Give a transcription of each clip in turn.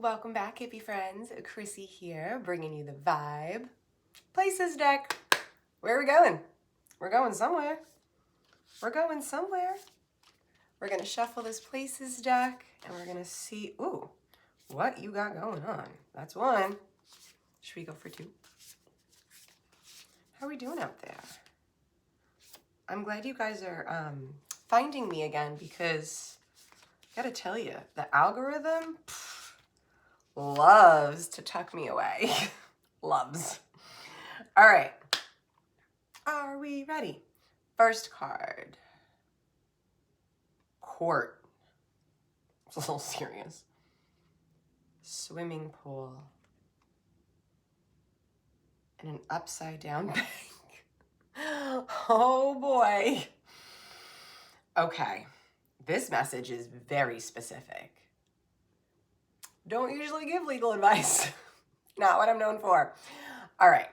Welcome back, hippie friends. Chrissy here, bringing you the vibe. Places deck. Where are we going? We're going somewhere. We're going somewhere. We're going to shuffle this places deck, and we're going to see, ooh, what you got going on. That's one. Should we go for two? How are we doing out there? I'm glad you guys are finding me again, because I gotta tell you, the algorithm loves to tuck me away. Loves. All right. Are we ready? First card. Court. It's a little serious. Swimming pool. And an upside down bank. Oh boy. Okay. This message is very specific. Don't usually give legal advice. Not what I'm known for. All right.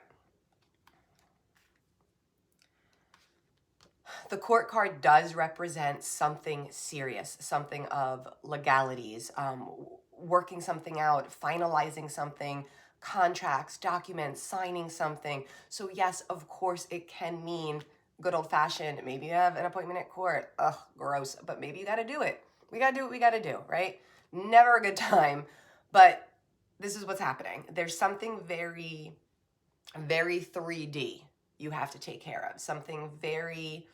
The court card does represent something serious, something of legalities, working something out, finalizing something, contracts, documents, signing something. So yes, of course, it can mean good old fashioned. Maybe you have an appointment at court. Ugh, gross. But maybe you got to do it. We got to do what we got to do, right? Never a good time. But this is what's happening. There's something very, very 3D you have to take care of. Something very,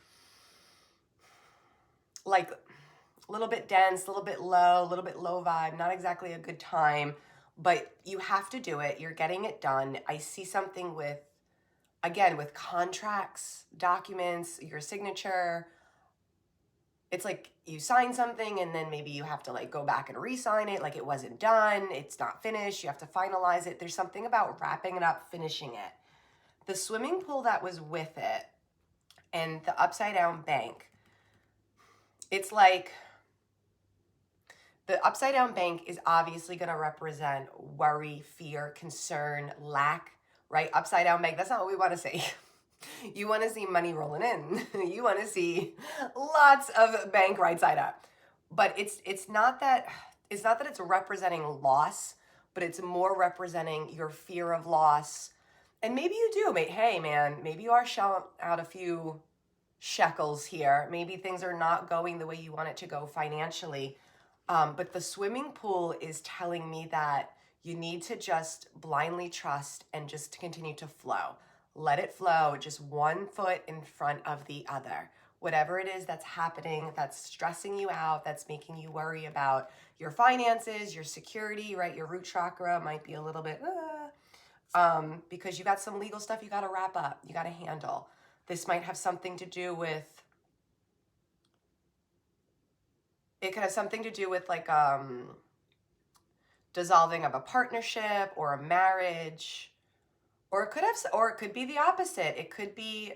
like, a little bit dense, a little bit low vibe, not exactly a good time, but you have to do it. You're getting it done. I see something with, again, with contracts, documents, your signature. It's like you sign something and then maybe you have to like go back and re-sign it, like it wasn't done, it's not finished, you have to finalize it. There's something about wrapping it up, finishing it. The swimming pool that was with it and the upside down bank, it's like the upside down bank is obviously going to represent worry, fear, concern, lack, right? Upside down bank, that's not what we want to see. You want to see money rolling in. You want to see lots of bank right side up. But it's not that it's representing loss, but it's more representing your fear of loss. And maybe you do, mate. Hey, man, maybe you are shelling out a few shekels here. Maybe things are not going the way you want it to go financially. But the swimming pool is telling me that you need to just blindly trust and just continue to flow. Let it flow, just one foot in front of the other. Whatever it is that's happening, that's stressing you out, that's making you worry about your finances, your security, right? Your root chakra might be a little bit, because you got some legal stuff you got to wrap up, you got to handle. This might have something to do with, it could have something to do with like dissolving of a partnership or a marriage, or it could be the opposite. It could be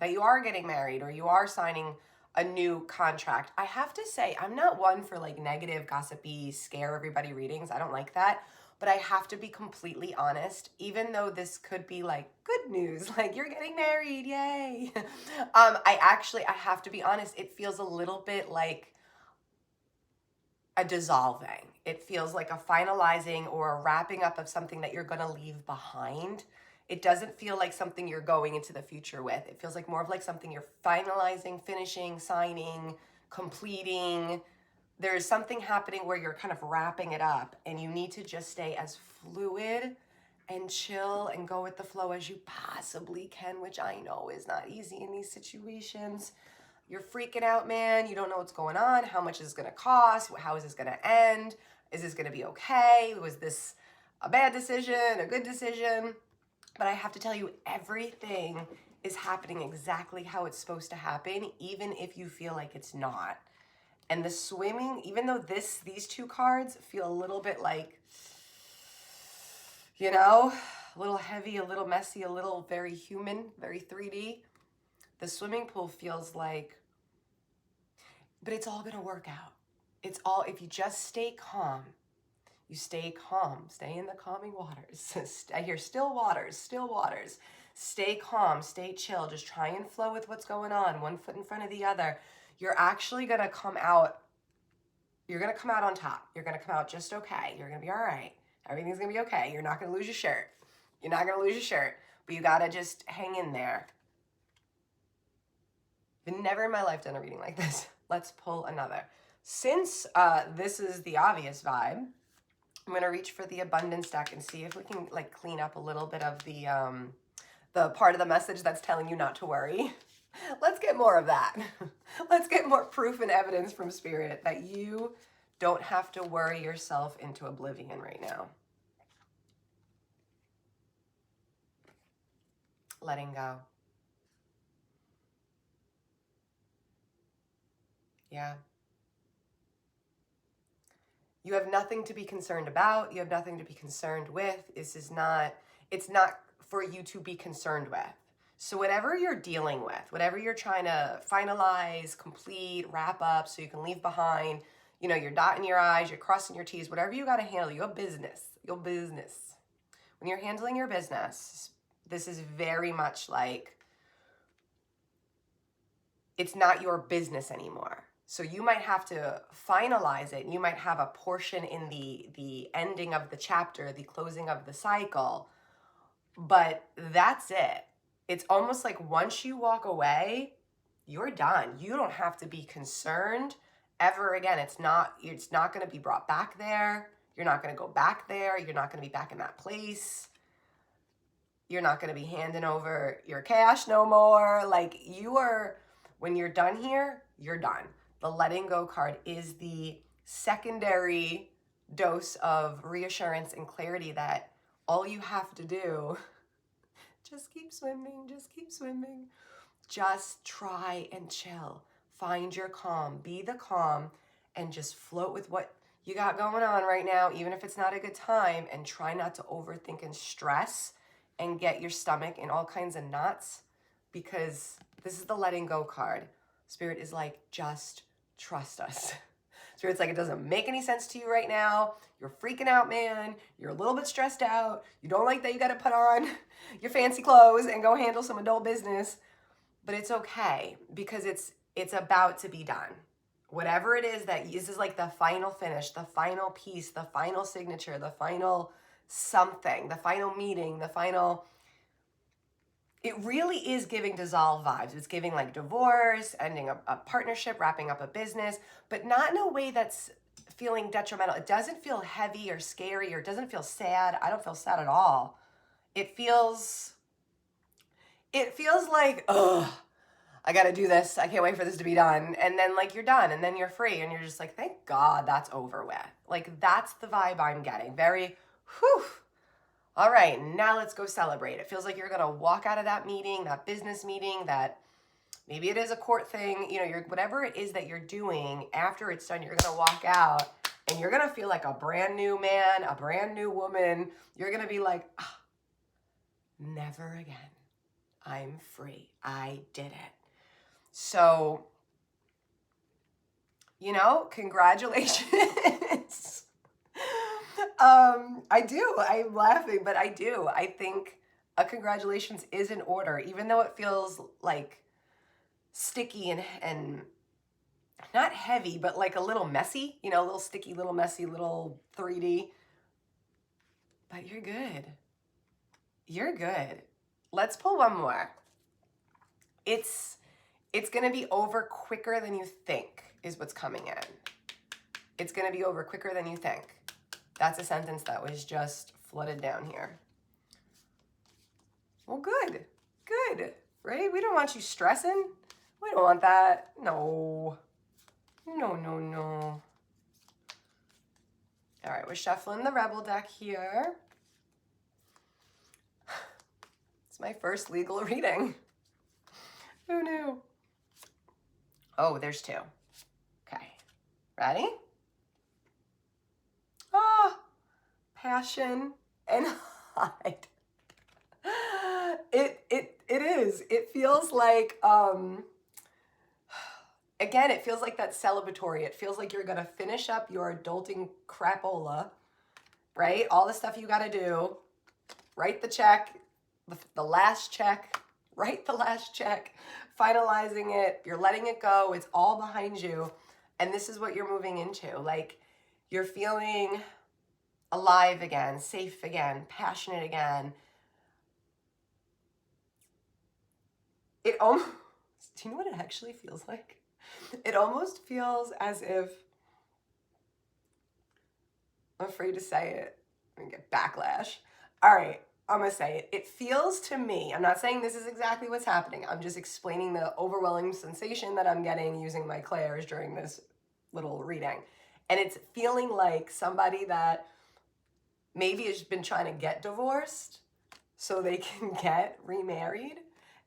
that you are getting married or you are signing a new contract. I have to say, I'm not one for like negative, gossipy, scare everybody readings. I don't like that. But I have to be completely honest, even though this could be like good news, like you're getting married, yay. I have to be honest, it feels a little bit like a dissolving. It feels like a finalizing or a wrapping up of something that you're going to leave behind. It doesn't feel like something you're going into the future with. It feels like more of like something you're finalizing, finishing, signing, completing. There's something happening where you're kind of wrapping it up, and you need to just stay as fluid and chill and go with the flow as you possibly can, which I know is not easy in these situations. You're freaking out, man. You don't know what's going on. How much is it going to cost? How is this going to end? Is this going to be okay? Was this a bad decision, a good decision? But I have to tell you, everything is happening exactly how it's supposed to happen, even if you feel like it's not. And the swimming, even though these two cards feel a little bit like, you know, a little heavy, a little messy, a little very human, very 3D, the swimming pool feels like, but it's all going to work out. It's all, if you just stay calm, you stay calm, stay in the calming waters. I hear still waters, still waters. Stay calm, stay chill, just try and flow with what's going on, one foot in front of the other. You're actually going to come out you're going to come out on top. You're going to come out just okay. You're going to be all right. Everything's going to be okay. You're not going to lose your shirt. You're not going to lose your shirt, but you got to just hang in there. I've never in my life done a reading like this. Let's pull another. Since this is the obvious vibe, I'm going to reach for the abundance deck and see if we can like clean up a little bit of the part of the message that's telling you not to worry. Let's get more of that. Let's get more proof and evidence from Spirit that you don't have to worry yourself into oblivion right now. Letting go. Yeah. You have nothing to be concerned about. You have nothing to be concerned with. It's not for you to be concerned with. So whatever you're dealing with, whatever you're trying to finalize, complete, wrap up so you can leave behind, you know, you're dotting your I's, you're crossing your T's, whatever you got to handle, your business. When you're handling your business, this is very much like it's not your business anymore. So you might have to finalize it. You might have a portion in the ending of the chapter, the closing of the cycle, but that's it. It's almost like once you walk away, you're done. You don't have to be concerned ever again. It's not going to be brought back there. You're not going to go back there. You're not going to be back in that place. You're not going to be handing over your cash no more. Like when you're done here, you're done. The letting go card is the secondary dose of reassurance and clarity that all you have to do, just keep swimming, just try and chill. Find your calm, be the calm, and just float with what you got going on right now, even if it's not a good time, and try not to overthink and stress and get your stomach in all kinds of knots, because this is the letting go card. Spirit is like, just trust us. Spirit's like, it doesn't make any sense to you right now. You're freaking out, man. You're a little bit stressed out. You don't like that you got to put on your fancy clothes and go handle some adult business. But it's okay, because it's about to be done. Whatever it is that this is like the final finish, the final piece, the final signature, the final something, the final meeting, it really is giving dissolve vibes. It's giving like divorce, ending a partnership, wrapping up a business, but not in a way that's feeling detrimental. It doesn't feel heavy or scary, or it doesn't feel sad. I don't feel sad at all. It feels like, ugh, I got to do this. I can't wait for this to be done. And then like you're done, and then you're free, and you're just like, thank God that's over with. Like that's the vibe I'm getting. Very, whew. All right, now let's go celebrate. It feels like you're gonna walk out of that meeting, that business meeting, that maybe it is a court thing, you know, whatever it is that you're doing, after it's done, you're gonna walk out and you're gonna feel like a brand new man, a brand new woman. You're gonna be like, never again. I'm free. I did it. So, you know, congratulations. I do. I'm laughing, but I do. I think a congratulations is in order, even though it feels like sticky and not heavy, but like a little messy, you know, a little sticky, little messy, little 3D. But you're good. You're good. Let's pull one more. It's going to be over quicker than you think is what's coming in. It's going to be over quicker than you think. That's a sentence that was just flooded down here. Well, good, right? We don't want you stressing. We don't want that. No. All right, we're shuffling the Rebel deck here. It's my first legal reading. Who knew? Oh, there's two. Okay, ready? Passion and hide. It is. It feels like again, it feels like that celebratory. It feels like you're gonna finish up your adulting crapola, right? All the stuff you gotta do. Write the check, the last check, write the last check, finalizing it, you're letting it go, it's all behind you. And this is what you're moving into. Like, you're feeling alive again, safe again, passionate again. It almost, do you know what it actually feels like? It almost feels as if, I'm afraid to say it, I'm gonna get backlash. All right, I'm gonna say it. It feels to me, I'm not saying this is exactly what's happening, I'm just explaining the overwhelming sensation that I'm getting using my clairs during this little reading. And it's feeling like somebody that maybe has been trying to get divorced so they can get remarried,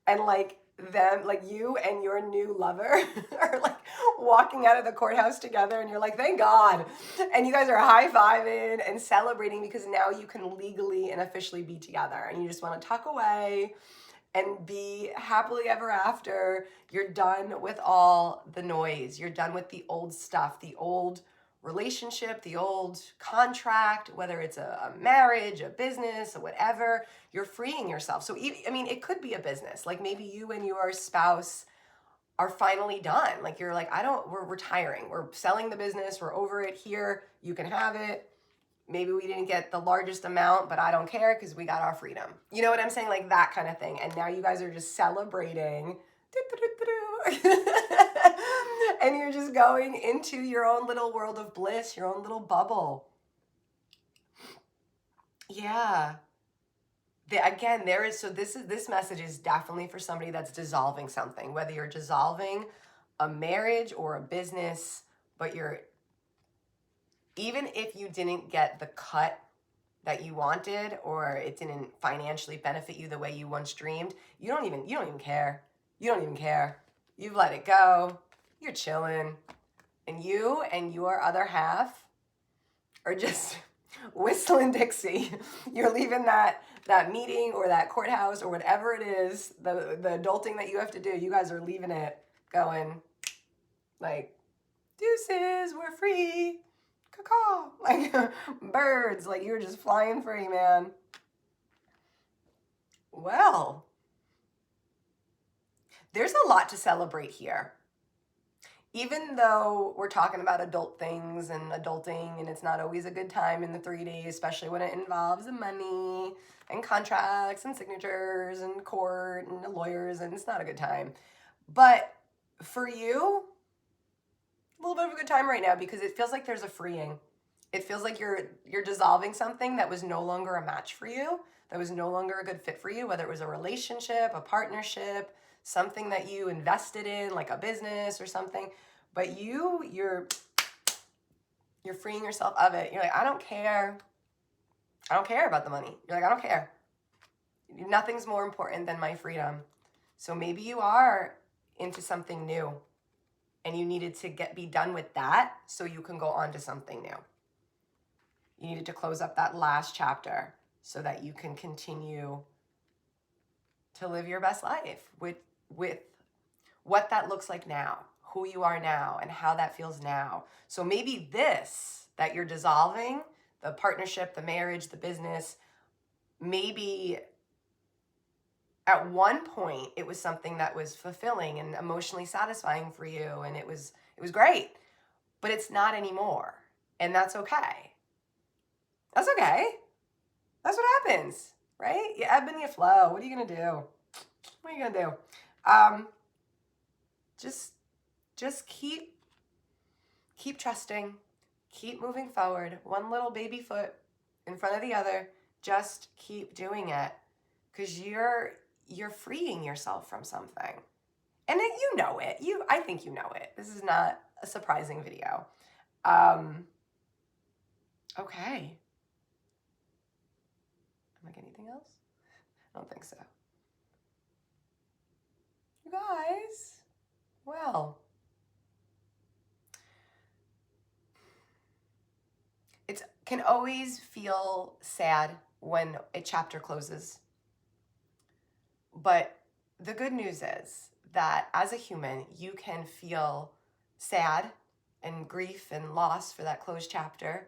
and like them, like you and your new lover are like walking out of the courthouse together, and you're like, thank God. And you guys are high-fiving and celebrating because now you can legally and officially be together, and you just want to tuck away and be happily ever after. You're done with all the noise. You're done with the old stuff, the old relationship, the old contract, whether it's a marriage, a business, or whatever. You're freeing yourself. So, I mean, it could be a business. Like maybe you and your spouse are finally done. Like you're like, we're retiring. We're selling the business. We're over it here. You can have it. Maybe we didn't get the largest amount, but I don't care because we got our freedom. You know what I'm saying? Like that kind of thing. And now you guys are just celebrating. And you're just going into your own little world of bliss, your own little bubble. Yeah. Again, this message is definitely for somebody that's dissolving something, whether you're dissolving a marriage or a business, but even if you didn't get the cut that you wanted, or it didn't financially benefit you the way you once dreamed, you don't even care. You don't even care. You've let it go. You're chilling. And you and your other half are just whistling Dixie. You're leaving that meeting or that courthouse or whatever it is, the adulting that you have to do, you guys are leaving it going like, deuces, we're free. Caw-caw. Like birds, like you're just flying free, man. Well, there's a lot to celebrate here. Even though we're talking about adult things and adulting, and it's not always a good time in the 3 days, especially when it involves money and contracts and signatures and court and lawyers, and it's not a good time. But for you, a little bit of a good time right now because it feels like there's a freeing. It feels like you're dissolving something that was no longer a match for you, that was no longer a good fit for you, whether it was a relationship, a partnership, something that you invested in, like a business or something. But you're freeing yourself of it. You're like, I don't care. I don't care about the money. You're like, I don't care. Nothing's more important than my freedom. So maybe you are into something new and you needed to be done with that so you can go on to something new. You needed to close up that last chapter so that you can continue to live your best life with what that looks like now, who you are now, and how that feels now. So maybe this that you're dissolving, the partnership, the marriage, the business, maybe at one point it was something that was fulfilling and emotionally satisfying for you, and it was great, but it's not anymore. And that's okay. That's okay. That's what happens, right? You ebb and you flow. What are you going to do? What are you going to do? Just keep trusting, keep moving forward, one little baby foot in front of the other. Just keep doing it because you're freeing yourself from something. And you know it. I think you know it. This is not a surprising video. Okay. Like anything else? I don't think so. You guys, well, it can always feel sad when a chapter closes. But the good news is that as a human, you can feel sad and grief and loss for that closed chapter,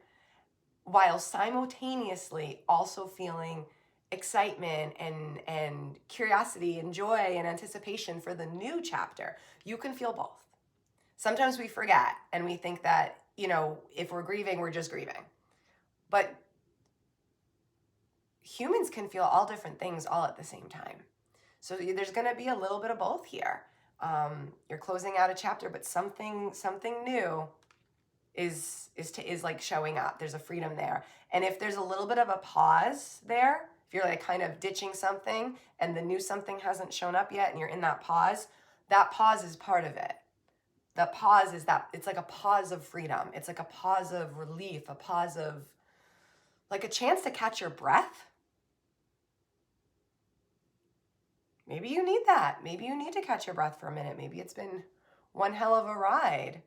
while simultaneously also feeling excitement and curiosity and joy and anticipation for the new chapter. You can feel both. Sometimes we forget and we think that, if we're grieving, we're just grieving. But humans can feel all different things all at the same time. So there's going to be a little bit of both here. You're closing out a chapter, but something new is like showing up. There's a freedom there. And if there's a little bit of a pause there, if you're like kind of ditching something and the new something hasn't shown up yet and you're in that pause is part of it. The pause is that it's like a pause of freedom. It's like a pause of relief, a pause of like a chance to catch your breath. Maybe you need that. Maybe you need to catch your breath for a minute. Maybe it's been one hell of a ride.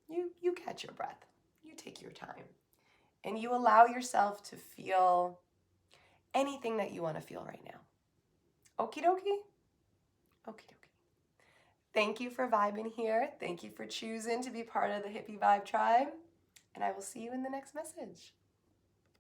You catch your breath. You take your time. And you allow yourself to feel anything that you want to feel right now. Okie dokie? Okie dokie. Thank you for vibing here. Thank you for choosing to be part of the Hippie Vibe tribe. And I will see you in the next message.